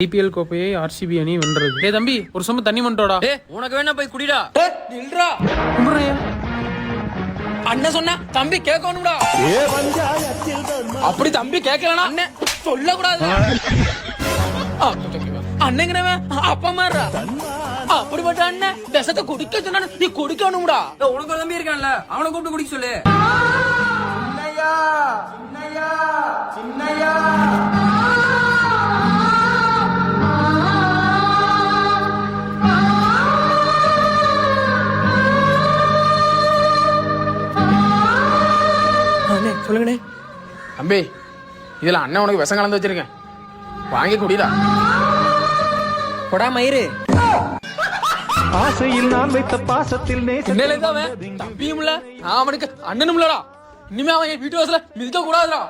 IPL கோப்பையை RCB அணி வென்றது. டேய் தம்பி, ஒரு சொம்பு தண்ணி மண்டோடா. உனக்கு வேணா போய் குடிடா. நில்றா. அண்ணன் சொன்னா தம்பி கேட்கணும்டா. அப்படி தம்பி கேட்கலனா அண்ணன் சொல்ல கூடாது. அண்ணங்கிறவன் அப்பா மாறா. அப்படிப்பட்ட அண்ணன் விஷத்தை குடிக்க சொன்னா நீ குடிக்கணும்டா. உனக்கு ஒரு தம்பி இருக்கான்ல, அவனை கூப்பிட்டு குடிக்க சொல்லு. சின்னையா சின்னையா சின்னையா. சொல்லுங்கண்ணே. தம்பி, இதுல அண்ணன் உனக்கு விஷம் கலந்து வச்சிருக்கேன், வாங்கி குடிடா. கொடா மயிறு. ஆசையில் நான் வைத்த பாசத்தில் தம்பியும் இல்ல அவனுக்கு அண்ணனும் இல்லடா. இனிமே அவன் வீட்டு வாசல மிதிக்க கூடாதுடா.